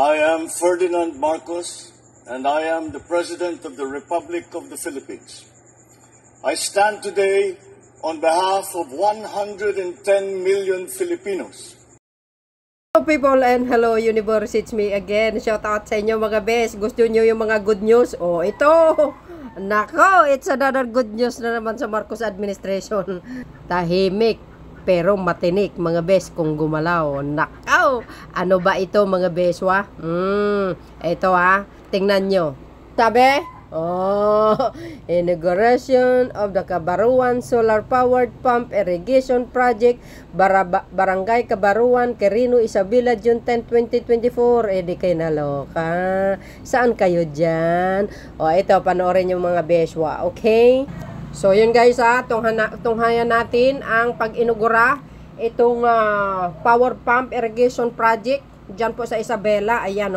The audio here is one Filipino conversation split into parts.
I am Ferdinand Marcos, and I am the President of the Republic of the Philippines. I stand today on behalf of 110 million Filipinos. Hello people and hello universe, it's me again. Shout out sa inyo mga best. Gusto nyo yung mga good news? Oh, ito! Nako, it's another good news na naman sa Marcos administration. Tahimik pero matinik mga best kung gumalaw. Nakaw! Ano ba ito mga best wa? Ito tingnan nyo. Sabi? Inauguration of the Kabaruan Solar Powered Pump Irrigation Project, Barangay Kabaruan, Quirino, Isabela, June 10, 2024. Di kayo naloka. Saan kayo dyan? Ito, panoorin yung mga beswa. Okay? So, yun guys tunghayan natin ang pag-inugura itong power pump irrigation project dyan po sa Isabela. Ayan,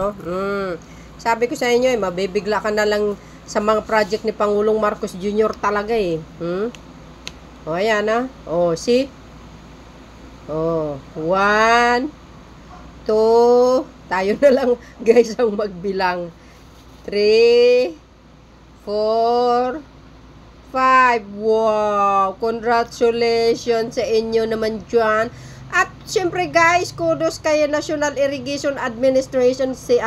Sabi ko sa inyo, mabibigla ka na lang sa mga project ni Pangulong Marcos Jr. talaga ayan see? 1, 2, tayo na lang guys ang magbilang. 3, 4, 5. Wow! Congratulations sa inyo naman dyan. At syempre guys, kudos kay National Irrigation Administration si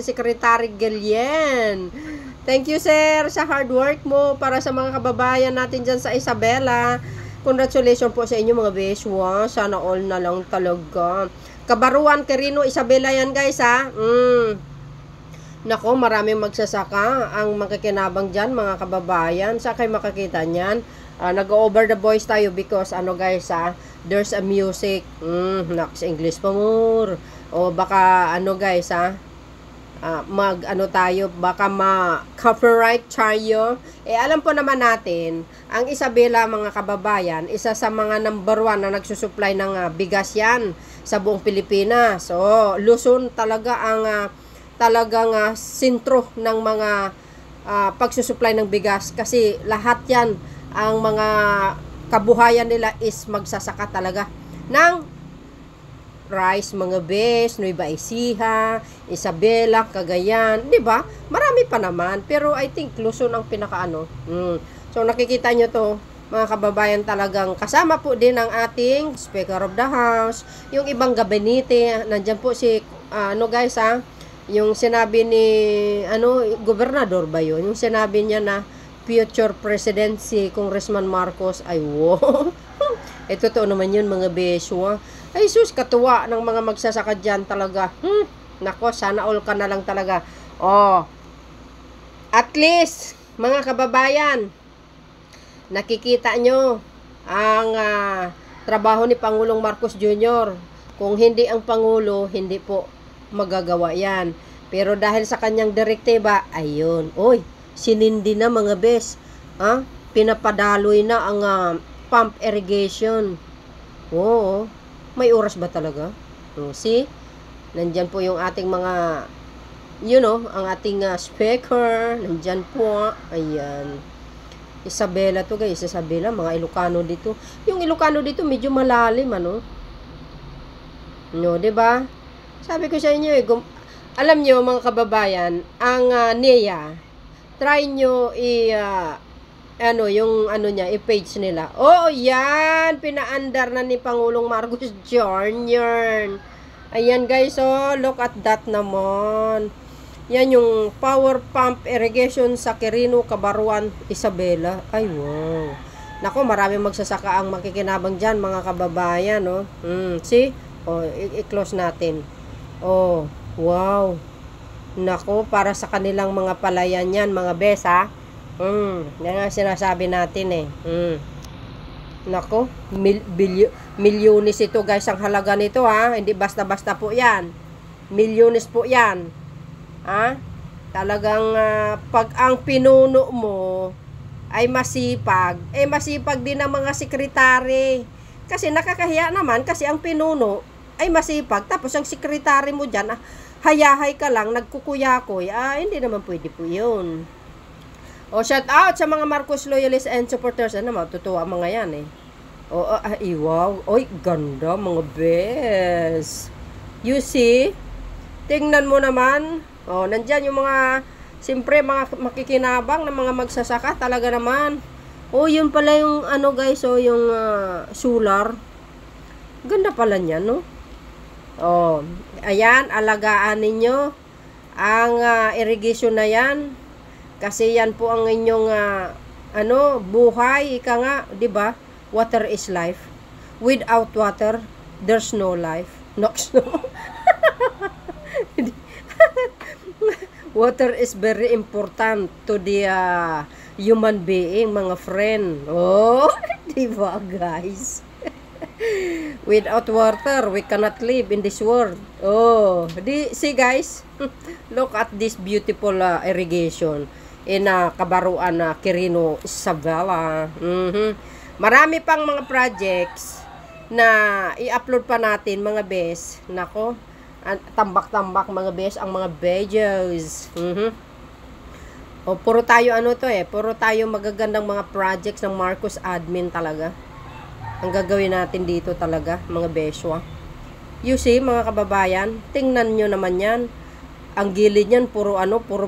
Secretary Guillen. Thank you sir sa hard work mo para sa mga kababayan natin dyan sa Isabela. Congratulations po sa inyo mga beswa. Sana all na lang talaga. Kabaruan, Quirino, Isabela yan guys Nako, maraming magsasaka ang makikinabang dyan mga kababayan. Sa kayo makakita nyan. Nag-over the voice tayo because guys there's a music. Naks English pa more. O baka guys tayo, baka ma-copyright tayo. Alam po naman natin, ang Isabela mga kababayan, isa sa mga number 1 na nagsusupply ng bigas yan sa buong Pilipinas. So, Luzon talaga ang talagang sentro ng mga pagsusupply ng bigas kasi lahat yan, ang mga kabuhayan nila is magsasaka talaga ng rice, mga bes, Nueva Ecija, Isabela, Cagayan, di ba? Marami pa naman, pero I think Luzon ang pinakaano. So nakikita nyo to, mga kababayan, talagang kasama po din ang ating Speaker of the House, yung ibang gabinete, nandyan po si guys yung sinabi ni gobernador ba yun? Yung sinabi niya na future president si Congressman Marcos. Ay wow. Totoo naman yun mga beswa. Ay sus, katuwa ng mga magsasaka dyan talaga. Nako, sana all ka na lang talaga. At least, mga kababayan, nakikita nyo ang trabaho ni Pangulong Marcos Jr. Kung hindi ang Pangulo, hindi po magagawa yan. Pero dahil sa kanyang direktiba, ayun. Sinindi na mga bes. Pinapadaloy na ang pump irrigation. May oras ba talaga? See? Nandyan po yung ating mga, ang ating speaker. Nandyan po. Ayan. Isabela to guys. Isabela, mga Ilocano dito. Yung Ilocano dito medyo malalim, diba? Sabi ko sa inyo, alam nyo mga kababayan, ang NEA, try nyo i-page nila. Yan, pinaandar na ni Pangulong Marcos Jr. Ayan guys, look at that naman. Yan yung power pump irrigation sa Quirino, Kabaruan, Isabela. Ay wow. Nako, marami magsasaka ang makikinabang dyan mga kababayan, see? I-close natin. Wow. Nako, para sa kanilang mga palayan yan, mga bes, yan ang sinasabi natin Nako, milyones ito guys ang halaga nito hindi basta-basta po yan. Milyones po yan. Talagang pag ang pinuno mo ay masipag, masipag din ang mga sekretary. Kasi nakakahiya naman kasi ang pinuno ay masipag, tapos ang sekretary mo dyan, hayahay ka lang, nagkukuyakoy, hindi naman pwede po yun. Shout out sa mga Marcos loyalists and supporters. Matutuwa mga yan wow. Ganda mga bes. You see? Tingnan mo naman. Oh, nandyan yung mga, siyempre, mga makikinabang na mga magsasaka. Talaga naman. Oh, yun pala yung, ano guys, oh, yung solar. Ganda pala niya, no? Oh, ayan, alagaan ninyo ang irrigation na yan. Kasi yan po ang inyong, buhay. Ika nga, di ba? Water is life. Without water, there's no life. No. Water is very important to the human being, mga friend. Oh, di ba guys? Without water, we cannot live in this world. Oh, see guys, look at this beautiful irrigation in Kabaruan, Quirino, Isabela. Marami pang mga projects na i-upload pa natin, mga bes. Nako, tambak-tambak mga bes, ang mga videos. O, puro tayo puro tayo magagandang mga projects ng Marcos admin talaga. Ang gagawin natin dito talaga, mga beswa. You see, mga kababayan, tingnan nyo naman yan. Ang gilid niyan, puro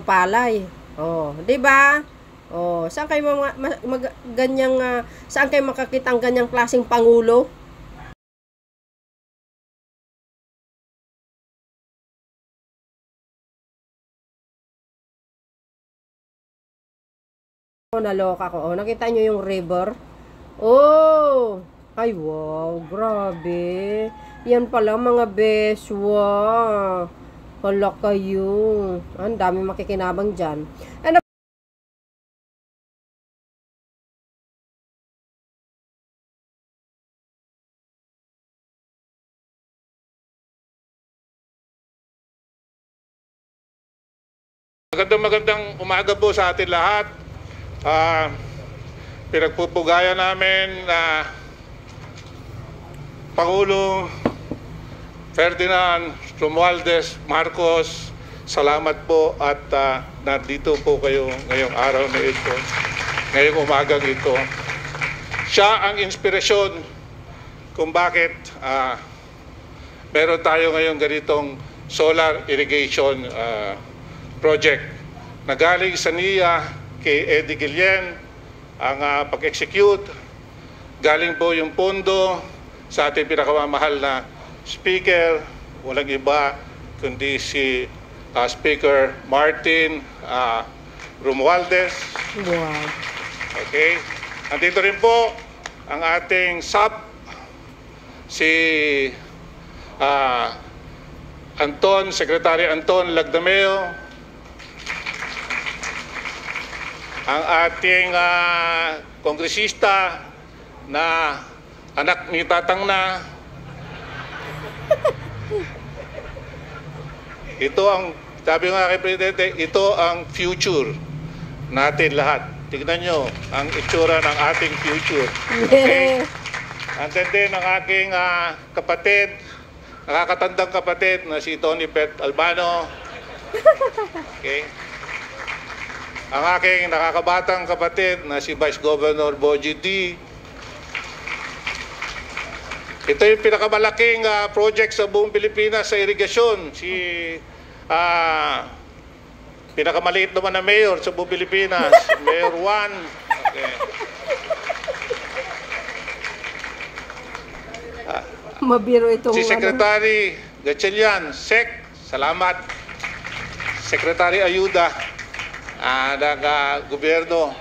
palay. Oh, di ba? Oh, saan kayo saan kayo makakita ang ganyang klaseng pangulo? Naloka ko. Oh, nakita nyo yung river? Oh! Ay, wow. Grabe. Yan pala mga beswa. Hala kayo. Ang dami makikinabang dyan. Ano? Magandang umaga po sa atin lahat. Pinagpupugayan namin na Pangulo Ferdinand Romualdez Marcos, salamat po at nandito po kayo ngayong araw na ito, ngayong umagang ito. Siya ang inspirasyon kung bakit meron tayo ngayong ganitong solar irrigation project na galing sa NIA kay Eddie Guillen ang pag-execute. Galing po yung pondo sa ating pinakamamahal na speaker, walang iba kundi si Speaker Martin Romualdez. Wow. Okay. Andito rin po ang ating SAP, si Secretary Anton Lagdameo, ang ating kongresista na anak ni Tatang na. Ito ang, sabi nga kay Presidente, ito ang future natin lahat. Tignan nyo ang itsura ng ating future. Okay? Andun din ang aking kapatid, nakakatandang kapatid na si Tony Pet Albano. Okay? Ang aking nakakabatang kapatid na si Vice Governor Boji D. Ito yung pinakamalaking project sa buong Pilipinas sa irigasyon. Si pinakamaliit naman na mayor sa buong Pilipinas, Mayor Juan. Okay. Mabiro itong Si Secretary Gatchalian, Sec, salamat. Secretary Ayuda ng gobyerno.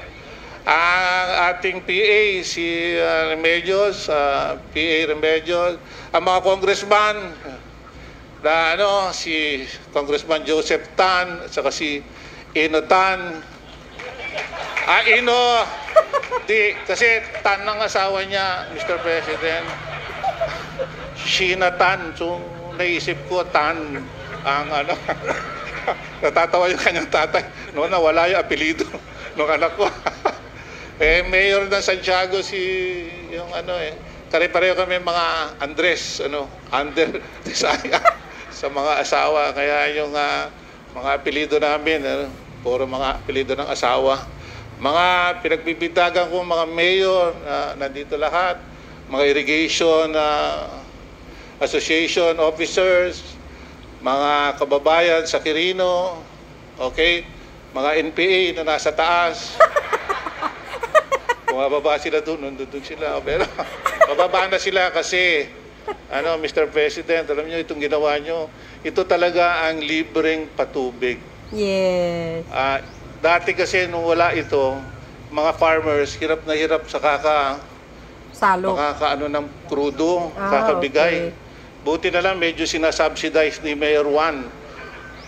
Ang ating PA, si Remedios, PA Remedios, ang mga congressman, na si Congressman Joseph Tan, at saka si Ino Tan. Ino, kasi Tan ng asawa niya, Mr. President. Sheena Tan, so naisip ko Tan, ang natatawa yung kanyang tatay. Noon nawala yung apelido ng anak ko. Mayor ng Santiago yung kare-pareho kami mga Andres, Ander Desaya sa mga asawa. Kaya yung mga apelido namin, puro mga apelido ng asawa. Mga pinagbibitagan ko, mga mayor, nandito lahat. Mga irrigation association officers, mga kababayan sa Quirino, okay, mga NPA na nasa taas. Bumababa sila doon, nandun sila. Pero bababa na sila kasi, Mr. President, alam niyo itong ginawa niyo, ito talaga ang libreng patubig. Yes. Dati kasi nung wala ito, mga farmers, hirap na hirap sa Salok. makakaano ng krudo, kakabigay. Okay. Buti na lang medyo sinasubsidize ni Mayor Juan.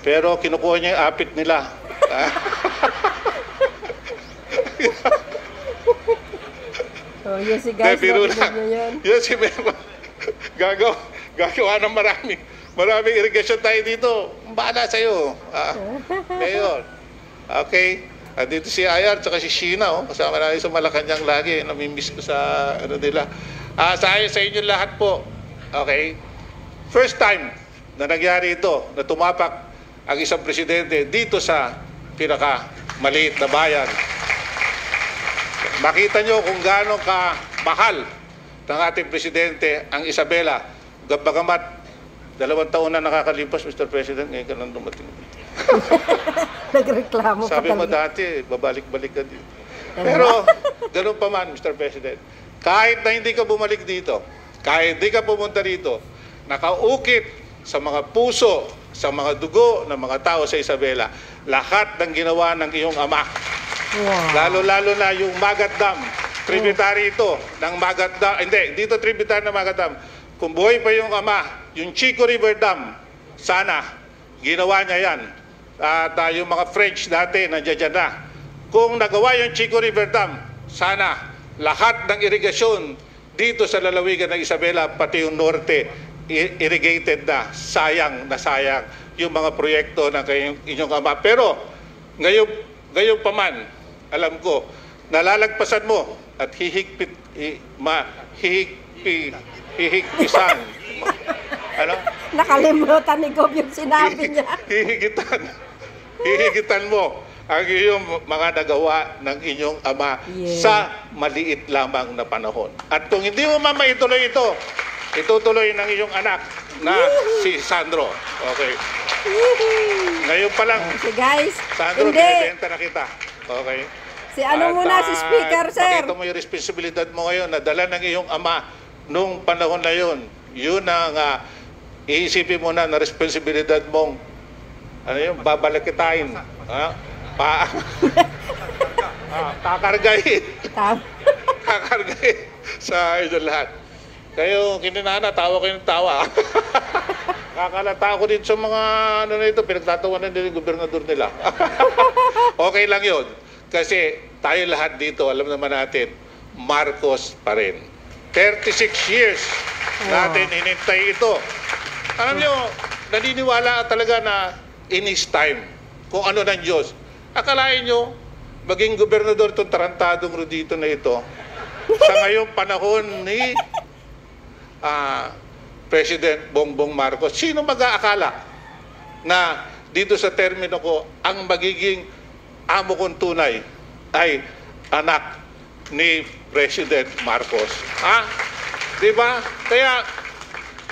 Pero kinukuha niya yung apit nila. Oh, yes, guys. Biro narinig lang. niyo yun. Yes, si Mayor gagawa ng maraming irrigation tayo dito. Bahala sa'yo. Mayor. Okay. Dito si Ayar, tsaka si Sheena, kasama natin sa Malacanang lagi. Namimiss ko sa nila. Sa inyo lahat po. Okay. First time na nangyari ito, na tumapak ang isang presidente dito sa pinakamaliit na bayan. Makita nyo kung gaano kamahal ng ating presidente ang Isabela. Bagamat 2 taon na nakakalipas, Mr. President, ngayon ka lang dumating. Nagreklamo Sabi mo dati, babalik-balik ka dito. Pero, ganun pa man, Mr. President, kahit na hindi ka bumalik dito, kahit hindi ka pumunta dito, nakaukit sa mga puso, sa mga dugo ng mga tao sa Isabela, lahat ng ginawa ng iyong ama. Wow. Lalo-lalo na yung Magat Dam. Tributary ito ng Magat Dam. Hindi, dito tributary ng Magat Dam. Kung buhay pa yung ama, yung Chico River Dam, sana, ginawa niya yan. At yung mga French dati, nandiyan na. Kung nagawa yung Chico River Dam, sana, lahat ng irigasyon dito sa lalawigan ng Isabela, pati yung norte, irrigated na. Sayang na sayang yung mga proyekto ng inyong ama. Pero, ngayon pa man, alam ko, nalalagpasan mo at hihigpisan. Nakalimutan ni Gob yung sinabi niya. Hihigitan mo ang iyong mga nagawa ng inyong ama sa maliit lamang na panahon. At kung hindi mo maituloy ito, itutuloy ng iyong anak na si Sandro. Okay. Ngayon pa lang. Okay, guys. Sandro, binibenta na kita. Okay. Si muna, si Speaker, sir. Pakita mo yung responsibilidad mo ngayon na dala ng iyong ama nung panahon na yun. Yun ang iisipin mo na responsibilidad mong babalakitain. Kakargahin. Kakargahin sa inyo lahat. Kayo, kininana, tawa kayo ng tawa. Kakalata ako din sa mga pinagtatawanan din yung gobernador nila. Okay lang yun. Kasi tayo lahat dito, alam naman natin, Marcos pa rin. 36 years natin hinintay ito. Alam nyo, naniniwala talaga na in His time, kung ano ng Diyos. Akalain nyo, maging gobernador itong tarantadong Rodito na ito, sa ngayong panahon ni President Bongbong Marcos, sino mag-aakala na dito sa termino ko, ang magiging amo kong tunay ay anak ni President Marcos? Diba? Kaya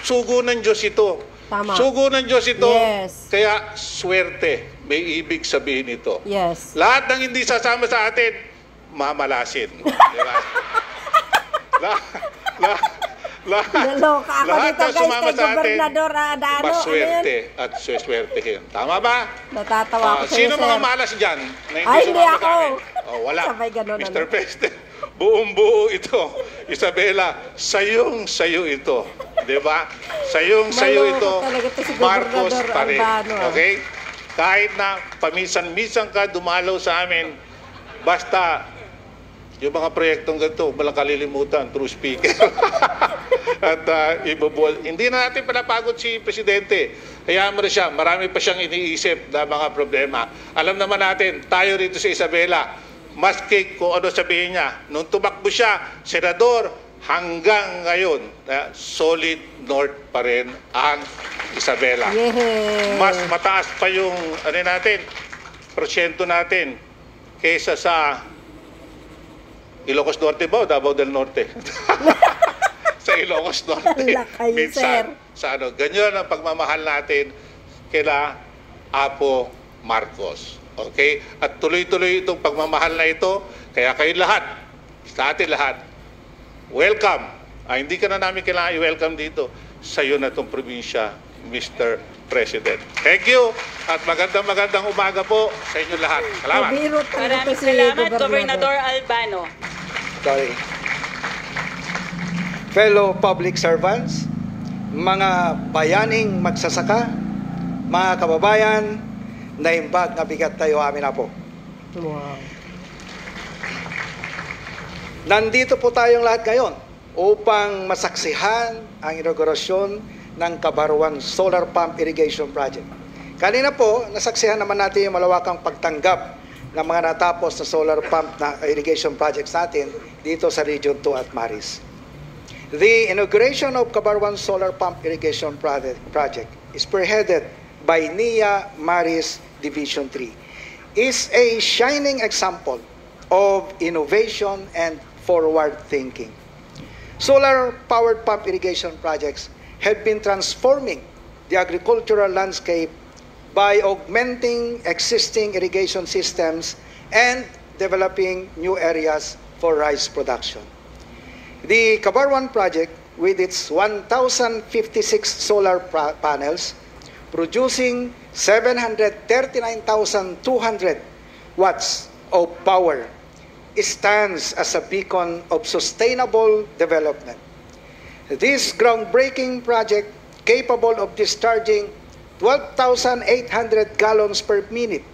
sugo ng Diyos ito. Tama. Sugo ng Diyos ito. Yes. Kaya swerte, may ibig sabihin ito. Yes. Lahat ng hindi sasama sa atin, mamalasin. Diba? Naloka ako lahat dito, na guys, sumama kay sa atin, Gobernador maswerte at swertehin. Tama ba? Natatawa ako sa'yo, sino sir. mga malas dyan na hindi Ay, hindi sumama ako. sa akin? Wala. Sabay ganun, Mr. President, buong-buo ito. Isabela, sayong-sayo ito. Diba? Sayong-sayo ito. Si Marcos pa rin. Albano. Okay? Kahit na pamisan-misan ka dumalaw sa amin, basta yung mga proyektong ganito, walang kalilimutan, true speaker. At ibubuhol. Hindi na natin pinapagod si Presidente. Hayaan mo na siya, marami pa siyang iniisip na mga problema. Alam naman natin, tayo rito sa Isabela, maski kung ano sabihin niya, nung tumakbo siya, senador, hanggang ngayon, solid north pa rin ang Isabela. Yes. Mas mataas pa yung natin, porsyento natin kaysa sa Ilocos Norte ba o Davao del Norte? Sa Ilocos Norte. Wala kayo, minsan, sir. sa ganyan ang pagmamahal natin kila Apo Marcos. Okay? At tuloy-tuloy itong pagmamahal na ito, kaya kayo lahat, sa atin lahat, welcome. Hindi ka na namin kailangan i-welcome dito sa iyo na itong probinsya, Mr. President. Thank you at magandang umaga po sa inyo lahat. Salamat. Maraming salamat, Gobernador Albano. Sorry. Fellow public servants, mga bayaning magsasaka, mga kababayan, naimbag na bigat tayo amin na po. Wow. Nandito po tayong lahat ngayon upang masaksihan ang inaugurasyon ng Kabarwan Solar Pump Irrigation Project. Kanina po, nasaksihan naman natin yung malawakang pagtanggap ng mga natapos na solar pump na irrigation projects natin dito sa Region 2 at Maris. The inauguration of Kabarwan Solar Pump Irrigation Project is spearheaded by NIA Maris Division 3 is a shining example of innovation and forward thinking. Solar-powered pump irrigation projects have been transforming the agricultural landscape by augmenting existing irrigation systems and developing new areas for rice production. The Kabarwan project, with its 1,056 solar panels, producing 739,200 watts of power, stands as a beacon of sustainable development. This groundbreaking project, capable of discharging 12,800 gallons per minute,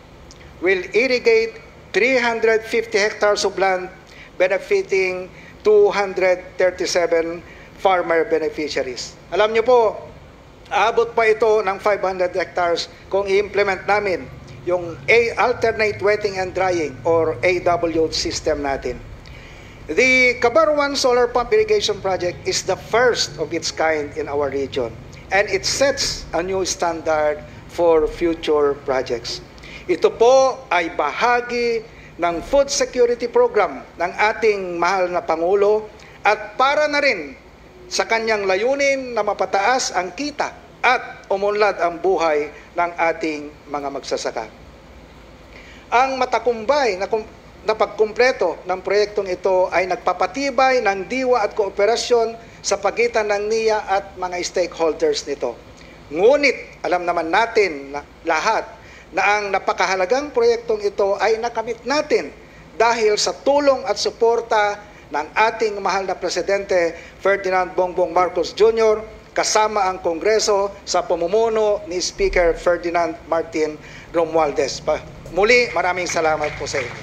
will irrigate 350 hectares of land, benefiting 237 farmer beneficiaries. Alam niyo po, aabot pa ito ng 500 hectares kung i-implement namin yung alternate wetting and drying or AW system natin. The Kabarwan Solar Pump Irrigation Project is the first of its kind in our region, and it sets a new standard for future projects. Ito po ay bahagi ng food security program ng ating mahal na Pangulo at para na rin sa kanyang layunin na mapataas ang kita at umunlad ang buhay ng ating mga magsasaka. Ang matakumbay na pagkumpleto ng proyektong ito ay nagpapatibay ng diwa at kooperasyon sa pagitan ng NIA at mga stakeholders nito. Ngunit alam naman natin na lahat na ang napakahalagang proyektong ito ay nakamit natin dahil sa tulong at suporta ng ating mahal na Presidente Ferdinand Bongbong Marcos Jr. kasama ang Kongreso sa pamumuno ni Speaker Ferdinand Martin Romualdez. Muli, maraming salamat po sa inyo.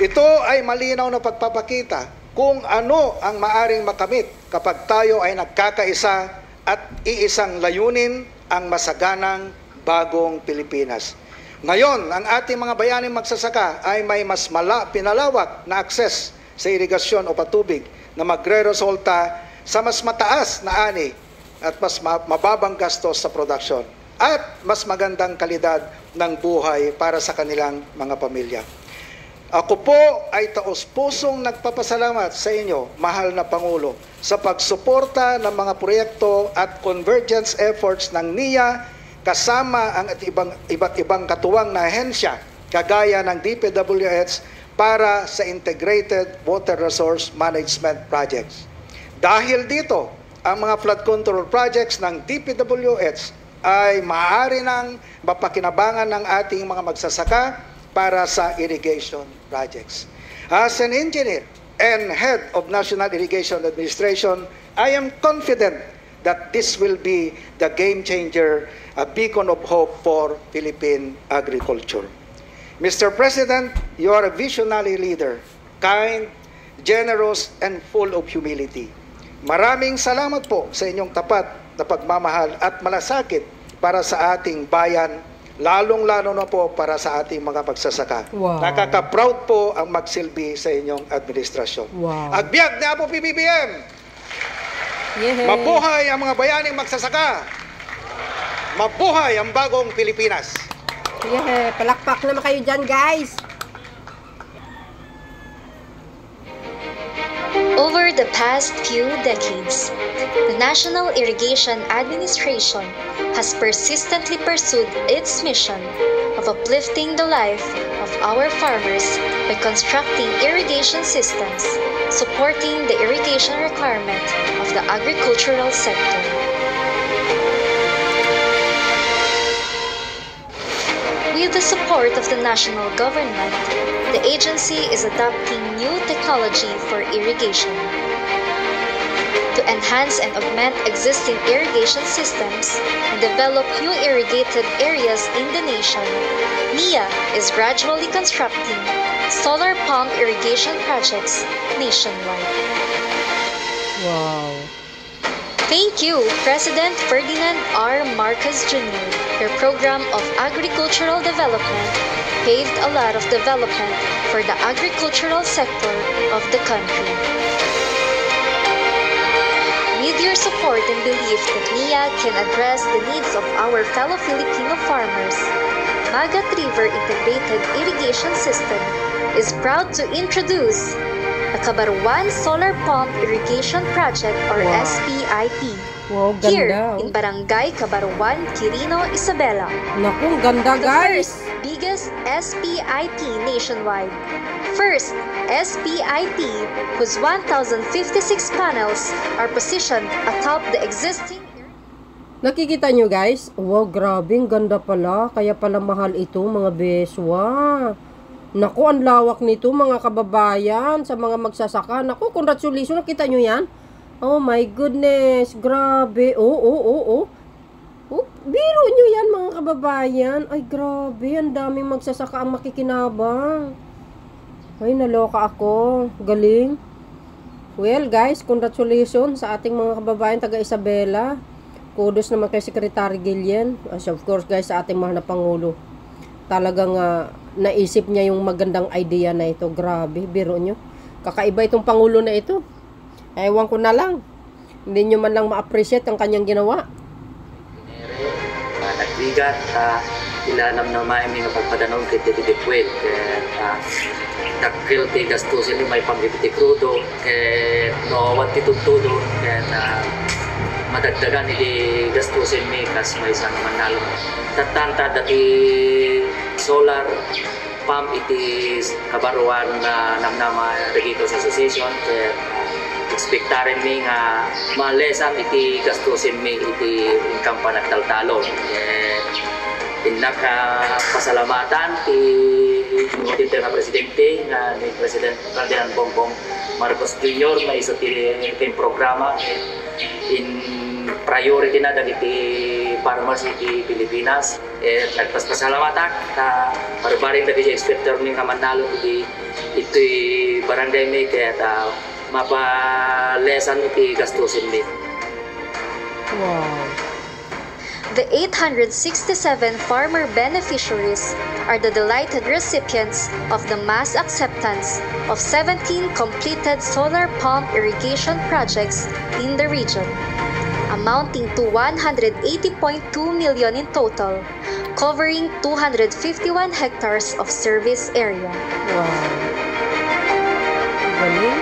Ito ay malinaw na pagpapakita kung ano ang maaring makamit kapag tayo ay nagkakaisa at iisang layunin, ang masaganang bagong Pilipinas. Ngayon, ang ating mga bayaning magsasaka ay may mas pinalawak na akses sa irigasyon o patubig na magre-resulta sa mas mataas na ani at mas mababang gastos sa produksyon at mas magandang kalidad ng buhay para sa kanilang mga pamilya. Ako po ay taos-pusong nagpapasalamat sa inyo, mahal na Pangulo, sa pagsuporta ng mga proyekto at convergence efforts ng NIA kasama ang iba't ibang katuwang na ahensya kagaya ng DPWH para sa Integrated Water Resource Management Projects. Dahil dito, ang mga flood control projects ng DPWH ay maaari nang mapakinabangan ng ating mga magsasaka para sa irrigation projects. As an engineer and head of National Irrigation Administration, I am confident that this will be the game changer, a beacon of hope for Philippine agriculture. Mr. President, you are a visionary leader, kind, generous, and full of humility. Maraming salamat po sa inyong tapat na pagmamahal at malasakit para sa ating bayan, lalong-lalo na po para sa ating mga magsasaka. Wow. Nakaka-proud po ang magsilbi sa inyong administrasyon. Wow. Agbyag na po PBBM! Yehey. Mabuhay ang mga bayaning magsasaka! Mabuhay ang bagong Pilipinas! Yehey. Palakpak naman kayo dyan, guys! Over the past few decades, the National Irrigation Administration has persistently pursued its mission of uplifting the life of our farmers by constructing irrigation systems, supporting the irrigation requirement of the agricultural sector. With the support of the national government, the agency is adopting new technology for irrigation. To enhance and augment existing irrigation systems and develop new irrigated areas in the nation, NIA is gradually constructing solar pump irrigation projects nationwide. Wow. Thank you, President Ferdinand R. Marcos Jr. Your program of agricultural development paved a lot of development for the agricultural sector of the country. With your support and belief that NIA can address the needs of our fellow Filipino farmers, Magat River Integrated Irrigation System is proud to introduce the Cabaruan Solar Pump Irrigation Project or Wow. SPIP. Wow, Here ganda. in Barangay Cabaruan, Quirino, Isabela. Naku, ganda The guys. first biggest SPIP nationwide. First SPIP, whose 1,056 panels are positioned atop the existing. Nakikita nyo guys? Wow, grabe, ang ganda pala. Kaya pala mahal ito mga beswa. Naku, ang lawak nito mga kababayan sa mga magsasaka. Naku, congratulations. Nakita nyo yan? Oh my goodness, grabe. Oh. Biro nyo yan mga kababayan. Ay, grabe. Ang daming magsasaka ang makikinabang. Ay, naloka ako. Galing. Well, guys, congratulations sa ating mga kababayan taga Isabela. Kudos naman kay Secretary Gillian. As of course, guys, sa ating mahal na Pangulo. Talagang naisip niya yung magandang idea na ito. Grabe, biro nyo. Kakaiba itong Pangulo na ito. Ewan ko na lang. Hindi nyo man lang ma-appreciate ang kanyang ginawa. Nagbigat, ilanam na maing nga pagpadanon kay Titidikwil. Takil ti gastusin may pambibiti krudo. Noawat titutudo. Madagdagan iti gastusin mi kas may isang manalo. Tatanta dati solar pump iti Cabaruan na namnama Irrigators Association. Expectarin mi nga malesan iti gastusin mi iti income pa nagtaltalon. Pasalamatan ti Nutinte na Presidente nga ni President Ferdinand Bongbong Marcos Jr. na iso ti programa in priority na dagiti farmers iti Pilipinas. Nagpaspasalamatak na parbaring dagiti expector mi nga manalo iti barangay mi kaya mapalesan iti gastusin mi. Wow. The 867 farmer beneficiaries are the delighted recipients of the mass acceptance of 17 completed solar pump irrigation projects in the region, amounting to 180.2 million in total, covering 251 hectares of service area. Wow. Galing.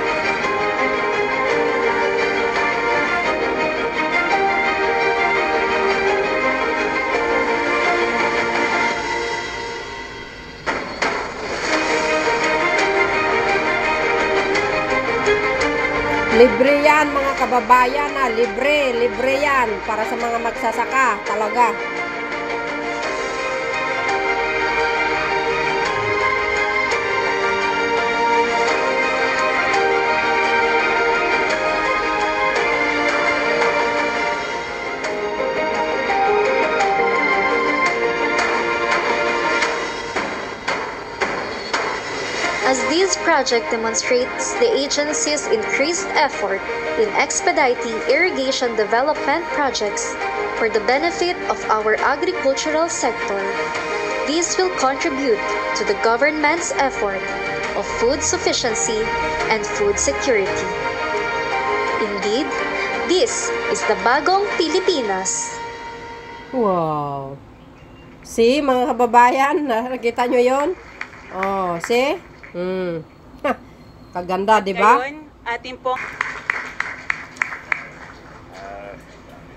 Libre yan mga kababayan libre yan para sa mga magsasaka talaga. As this project demonstrates the agency's increased effort in expediting irrigation development projects for the benefit of our agricultural sector, this will contribute to the government's effort of food sufficiency and food security. Indeed, this is the Bagong Pilipinas. Wow. See, mga kababayan, nakita nyo yon? Oh, see? Kaganda, di ba? Ngayon, ating pong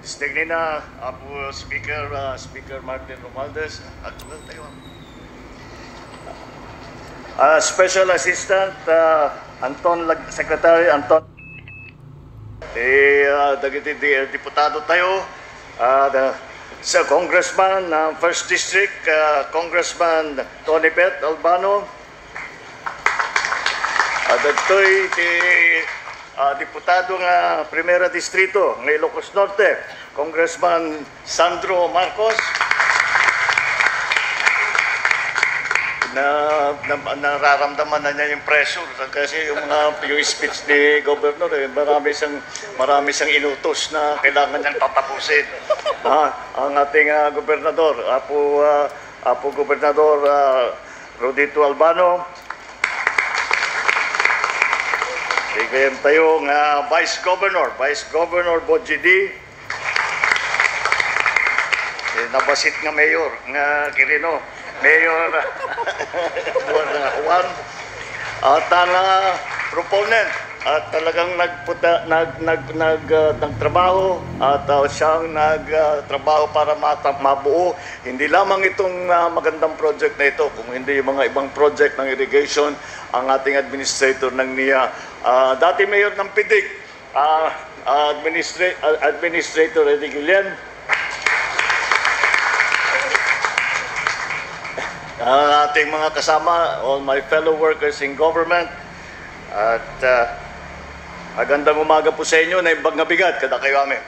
Stignina, Apo Speaker, Speaker Martin Romualdez, Special Assistant Secretary Anton, dagiti diputado tayo, sa Congressman ng 1st District, Congressman Tony Pet Albano, at ito'y diputado nga Primera Distrito ng Ilocos Norte, Congressman Sandro Marcos, nararamdaman na niya yung pressure kasi yung speech ni Governor, marami siyang inutos na kailangan niyang tatapusin. Ang ating Gobernador, Apo Gobernador Rodito Albano, kayang tayong Vice Governor Bojidi, nabasit nga Mayor nga Quirino, Mayor Juan, at ang proponent at talagang nagtrabaho at siyang nagtrabaho para mabuo hindi lamang itong magandang project na ito, kung hindi yung mga ibang project ng irrigation, ang ating administrator ng NIA, dati Mayor ng Pidig, Administrator Eddie Guillen, ating mga kasama, all my fellow workers in government, at magandang umaga po sa inyo na imbag na bigat kada kayo amin.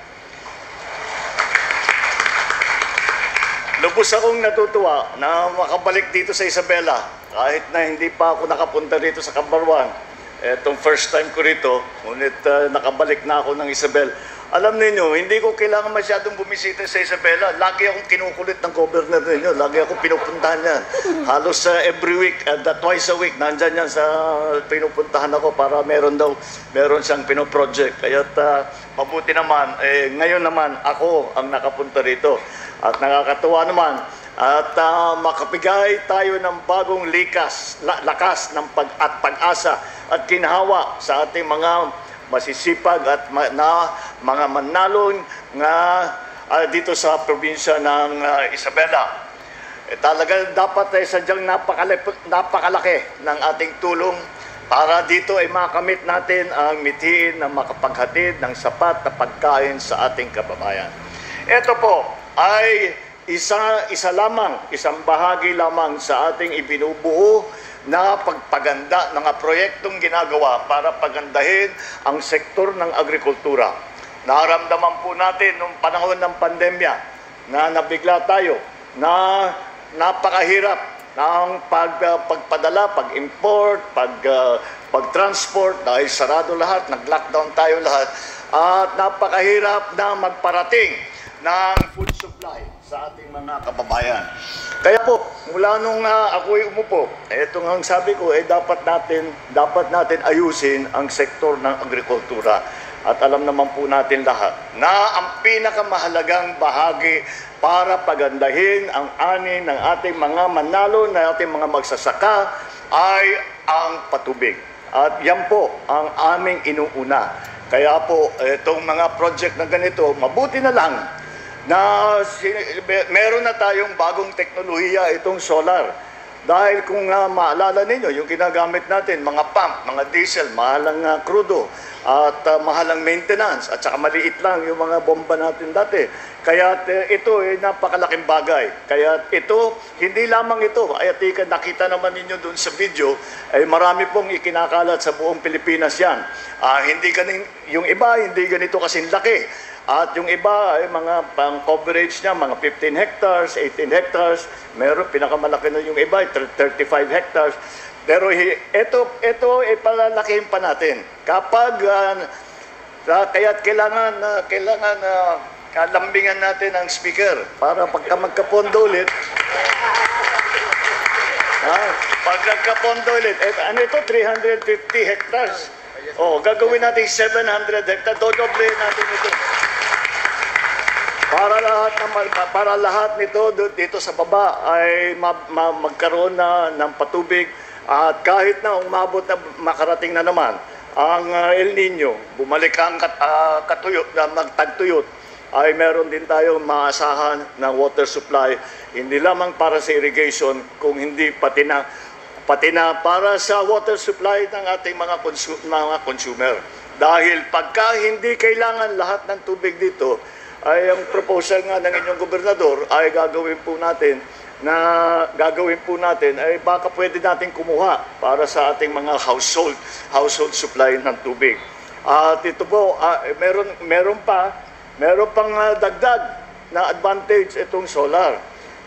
Lubos akong natutuwa na makabalik dito sa Isabela kahit na hindi pa ako nakapunta dito sa Cambaruan. Itong first time ko rito, ngunit nakabalik na ako ng Isabel. Alam niyo, hindi ko kailangan masyadong bumisita sa Isabela. Lagi akong kinukulit ng governor ninyo. Lagi akong pinupuntahan yan. Halos every week, twice a week, nandyan yan sa pinupuntahan ako para meron siyang pinoproject. Kaya mabuti naman, ngayon naman ako ang nakapunta rito. At nakakatuwa naman, at makapigay tayo ng bagong lakas ng pag-asa at ginhawa sa ating mga masisipag at mga manlalong nga dito sa probinsya ng Isabela. Talaga dapat sadyang napakalaki ng ating tulong para dito ay makamit natin ang mithiin na makapaghatid ng sapat na pagkain sa ating kababayan. Ito po ay isang bahagi lamang sa ating ibinubuo na pagpaganda ng proyektong ginagawa para pagandahin ang sektor ng agrikultura. Naramdaman po natin noong panahon ng pandemya na nabigla tayo na napakahirap ng pagpadala, pag-import, pag-transport dahil sarado lahat, nag-lockdown tayo lahat, at napakahirap na magparating ng food supply sa ating mga kababayan. Kaya po, mula nung ako'y umupo, ito nga ang sabi ko, dapat natin ayusin ang sektor ng agrikultura. At alam naman po natin lahat na ang pinakamahalagang bahagi para pagandahin ang ani ng ating mga manalo, na ating mga magsasaka, ay ang patubig. At yan po ang aming inuuna. Kaya po, itong mga project na ganito, mabuti na lang na meron na tayong bagong teknolohiya, itong solar. Dahil kung maalala ninyo, yung ginagamit natin, mga pump, mga diesel, mahalang krudo, at mahalang maintenance, at saka maliit lang yung mga bomba natin dati. Kaya ito ay napakalaking bagay. Kaya ito, hindi lamang ito, ay nakita naman ninyo doon sa video, ay marami pong ikinakalat sa buong Pilipinas yan. Yung iba, hindi ganito kasing laki. At yung iba ay mga pang-coverage niya, mga 15 hectares, 18 hectares. Meron, pinakamalaki na yung iba, 35 hectares. Pero ito ay palalakihin pa natin. Kapag, kaya't kailangan lambingan natin ang speaker para pagka magkapondo ulit, pag nagkapondo ulit, ano ito, 350 hectares. Gagawin natin 700 hectares, dodoblehin natin ito. Para lahat nito dito sa baba ay magkaroon na ng patubig, at kahit na umabot na makarating na naman ang El Nino, bumalik ang katuyot na magtagtuyot, ay meron din tayong maasahan na water supply, hindi lamang para sa irrigation, kung hindi pati na para sa water supply ng ating mga consumer. Dahil pagka hindi kailangan lahat ng tubig dito, ay ang proposal nga ng inyong gobernador ay gagawin po natin ay baka pwede natin kumuha para sa ating mga household supply ng tubig. At ito po, meron pang dagdag na advantage itong solar.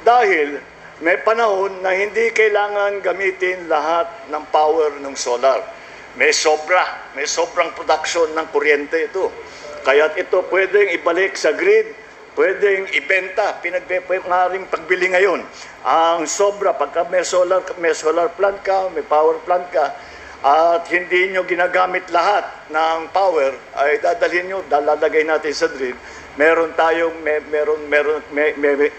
Dahil may panahon na hindi kailangan gamitin lahat ng power ng solar. May sobrang production ng kuryente ito. Kaya't ito pwedeng ibalik sa grid, pwedeng ibenta, maaaring pagbili ngayon. Ang sobra, pagka may solar plant ka, may power plant ka, at hindi nyo ginagamit lahat ng power, ay dadalhin nyo, lalagay natin sa grid, meron tayong may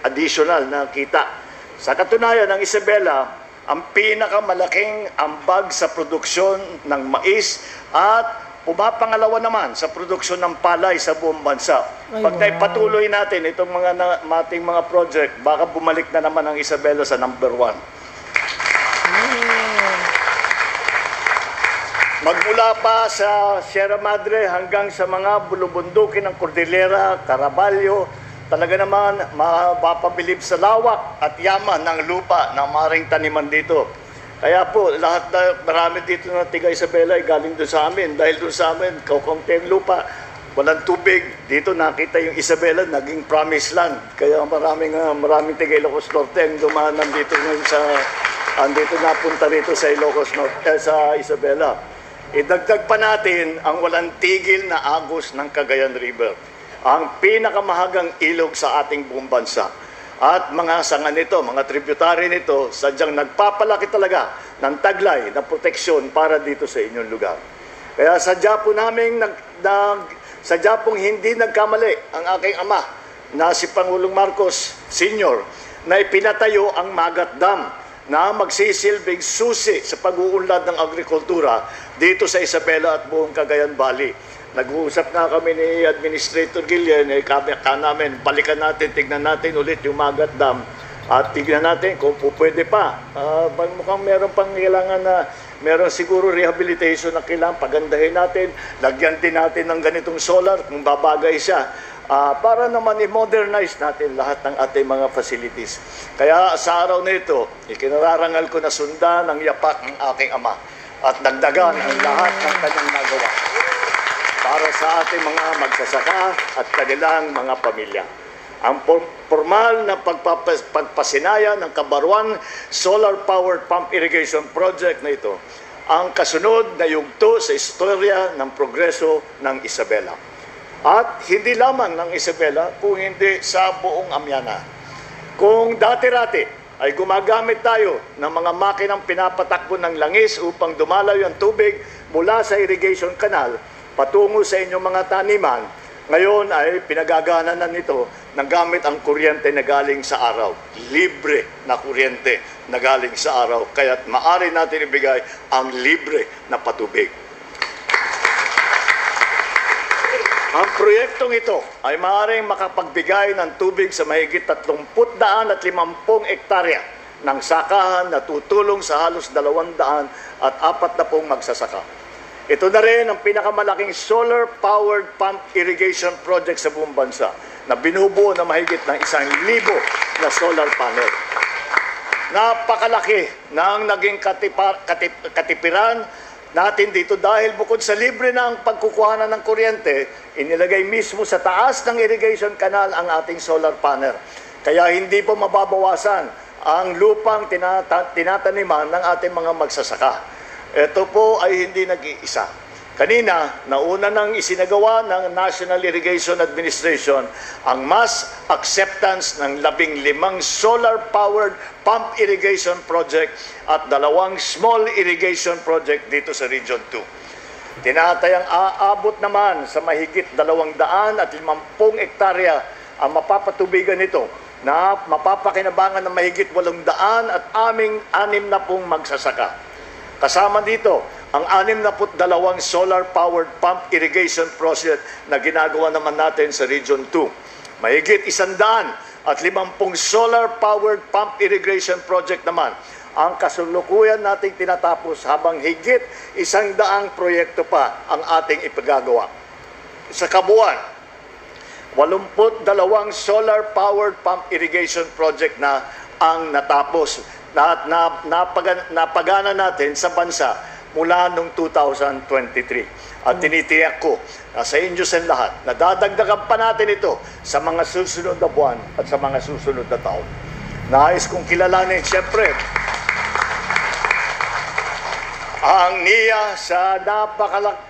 additional na kita. Sa katunayan, ang Isabela, ang pinakamalaking ambag sa produksyon ng mais at pumapangalawa naman sa produksyon ng palay sa buong bansa. Pag patuloy natin itong ating mga project, baka bumalik na naman ang Isabela sa number 1. Magmula pa sa Sierra Madre hanggang sa mga bulubundukin ng Cordillera, Caraballo, talaga naman mapapabilib sa lawak at yaman ng lupa na maaaring taniman dito. Kaya po, marami dito na tiga Isabela ay galing doon sa amin. Dahil doon sa amin, kaunti ang lupa, walang tubig. Dito nakita yung Isabela, naging promised land. Kaya maraming tiga Ilocos Norte ang dumaan nandito ngayon andito napunta rito sa Ilocos Norte, sa Isabela. Idagdag pa natin ang walang tigil na agos ng Cagayan River. Ang pinakamahagang ilog sa ating buong bansa. At mga sanga nito, mga tributary nito, sadyang nagpapalaki talaga ng taglay na proteksyon para dito sa inyong lugar. Kaya sadya pong hindi nagkamali ang aking ama na si Pangulong Marcos Sr. na ipinatayo ang Magat Dam na magsisilbing susi sa pag-uunlad ng agrikultura dito sa Isabela at buong Cagayan Valley. Nag-uusap nga kami ni Administrator Guillen, namin, balikan natin, tignan natin ulit yung Magat Dam at tignan natin kung pwede pa. Mukhang meron pang kailangan na, meron siguro rehabilitation na kailangan, pagandahin natin, lagyan din natin ng ganitong solar kung babagay siya. Para naman i-modernize natin lahat ng ating mga facilities. Kaya sa araw na ito, ikinararangal ko na sundan ang yapak ng aking ama at dagdagan ang lahat ng kanyang nagawa para sa ating mga magsasaka at kanilang mga pamilya. Ang formal na pagpasinaya ng Kabarwan Solar-Powered Pump Irrigation Project na ito, ang kasunod na yugto sa istorya ng progreso ng Isabela. At hindi lamang ng Isabela, kung hindi sa buong Amiana. Kung dati-rati ay gumagamit tayo ng mga makinang pinapatakbo ng langis upang dumalaw ang tubig mula sa irrigation canal patungo sa inyong mga taniman, ngayon ay pinagagana na nito ng gamit ang kuryente na galing sa araw. Libre na kuryente na galing sa araw. Kaya't maaari natin ibigay ang libre na patubig. Ang proyektong ito ay maaaring makapagbigay ng tubig sa mahigit 350 hektarya ng sakahan na tutulong sa halos 240 magsasaka. Ito na rin ang pinakamalaking solar-powered pump irrigation project sa buong bansa na binubuo na mahigit ng 1,000 na solar panel. Napakalaki ng naging katipiran natin dito dahil bukod sa libre na ang pagkukuhanan ng kuryente, inilagay mismo sa taas ng irrigation canal ang ating solar panel. Kaya hindi po mababawasan ang lupang tinataniman ng ating mga magsasaka. Ito po ay hindi nag-iisa. Kanina, nauna nang isinagawa ng National Irrigation Administration ang mass acceptance ng 15 solar-powered pump irrigation project at 2 small irrigation project dito sa Region 2. Tinatayang aabot naman sa mahigit 250 hektarya ang mapapatubigan nito na mapapakinabangan ng mahigit 860 magsasaka. Kasama dito ang 62 solar-powered pump irrigation project na ginagawa naman natin sa Region 2. Mahigit 150 solar-powered pump irrigation project naman ang kasalukuyan nating tinatapos habang higit 100 proyekto pa ang ating ipagagawa. Sa kabuuan, 82 solar-powered pump irrigation project na ang natapos na napagana natin sa bansa mula noong 2023. At tinitiyak ko na sa inyo sa lahat, nadadagdagan pa natin ito sa mga susunod na buwan at sa mga susunod na taon. Nais kong kilalanin, siyempre, ang NIA sa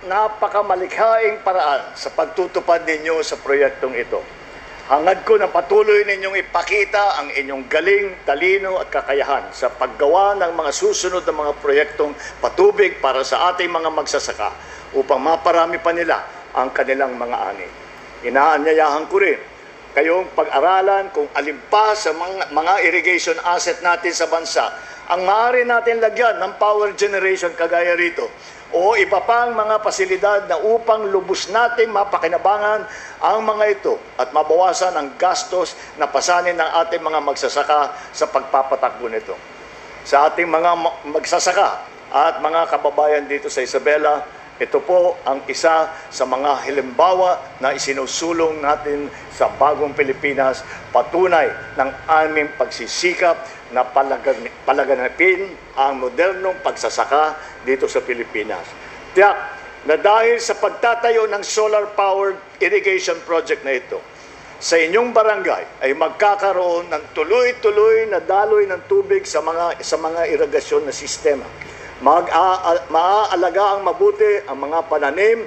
napakamalikhaing paraan sa pagtutupad ninyo sa proyektong ito. Hangad ko na patuloy ninyong ipakita ang inyong galing, talino at kakayahan sa paggawa ng mga susunod na mga proyektong patubig para sa ating mga magsasaka upang maparami pa nila ang kanilang mga ani. Inaanyayahan ko rin kayong pag-aralan kung alin pa sa mga irrigation asset natin sa bansa ang maaari natin lagyan ng power generation kagaya rito o iba pang mga pasilidad na upang lubos natin mapakinabangan ang mga ito at mabawasan ang gastos na pasanin ng ating mga magsasaka sa pagpapatakbo nito. Sa ating mga magsasaka at mga kababayan dito sa Isabela, ito po ang isa sa mga halimbawa na isinusulong natin sa bagong Pilipinas, patunay ng aming pagsisikap na palaganapin ang modernong pagsasaka dito sa Pilipinas. Tiyak na dahil sa pagtatayo ng solar-powered irrigation project na ito, sa inyong barangay ay magkakaroon ng tuloy-tuloy na daloy ng tubig sa mga irigasyon na sistema. Maaalaga ang mabuti ang mga pananim,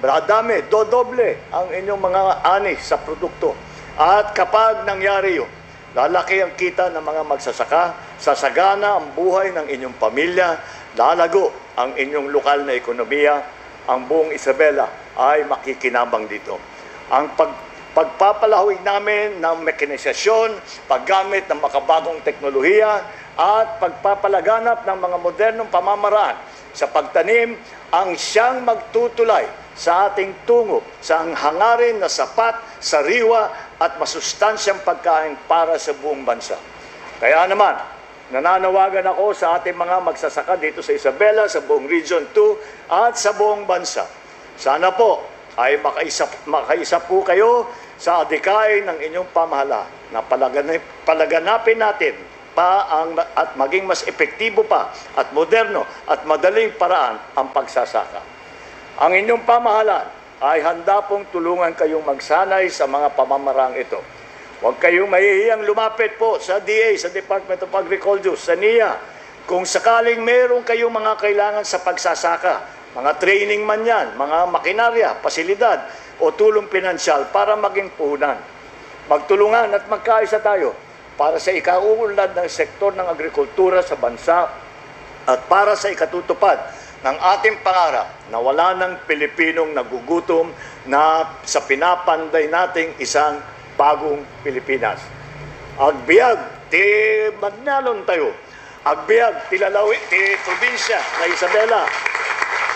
dami, dodoble ang inyong mga ani sa produkto. At kapag nangyari yun, lalaki ang kita ng mga magsasaka, sasagana ang buhay ng inyong pamilya, lalago ang inyong lokal na ekonomiya, ang buong Isabela ay makikinabang dito. Ang pagpapalahig namin ng mekanisasyon, paggamit ng makabagong teknolohiya, at pagpapalaganap ng mga modernong pamamaraan sa pagtanim ang siyang magtutulay sa ating tungo sa hangarin na sapat, sariwa at masustansyang pagkain para sa buong bansa. Kaya naman, nananawagan ako sa ating mga magsasaka dito sa Isabela, sa buong Region 2 at sa buong bansa. Sana po ay makaisa po kayo sa adhikain ng inyong pamahalaan na palaganapin natin at maging mas epektibo pa at moderno at madaling paraan ang pagsasaka. Ang inyong pamahalaan ay handa pong tulungan kayong magsanay sa mga pamamarang ito. Huwag kayong mahihiyang lumapit po sa DA, sa Department of Agriculture, sa NIA. Kung sakaling meron kayong mga kailangan sa pagsasaka, mga training man yan, mga makinarya, pasilidad o tulong pinansyal para maging puhunan. Magtulungan at magkaisa tayo para sa ikauunlad ng sektor ng agrikultura sa bansa at para sa ikatutupad ng ating pangarap na wala ng Pilipinong nagugutom na sa pinapanday nating isang bagong Pilipinas. Agbiag, ti Magnalon tayo. Agbiag, ti Lalawi, ti probinsya na Isabela.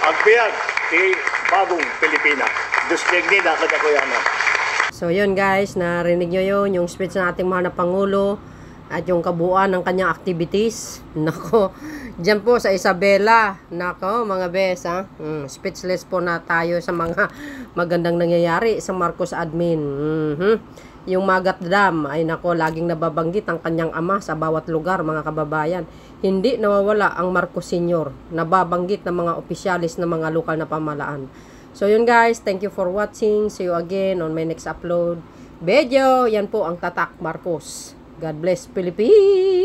Agbiag, ti bagong Pilipinas. Duspigni na kadakuyanan. So yun guys, narinig nyo yun, yung speech ng ating mahal na Pangulo at yung kabuuan ng kanyang activities. Nako, dyan po sa Isabela, nako mga bes, speechless po na tayo sa mga magandang nangyayari sa Marcos admin. Yung Magat Dam, ay nako, laging nababanggit ang kanyang ama sa bawat lugar mga kababayan. Hindi nawawala ang Marcos Sr. Nababanggit ng mga opisyalis ng mga lokal na pamahalaan. So yun guys, thank you for watching. See you again on my next upload video. Yan po ang Tatak Marcos. God bless Philippines!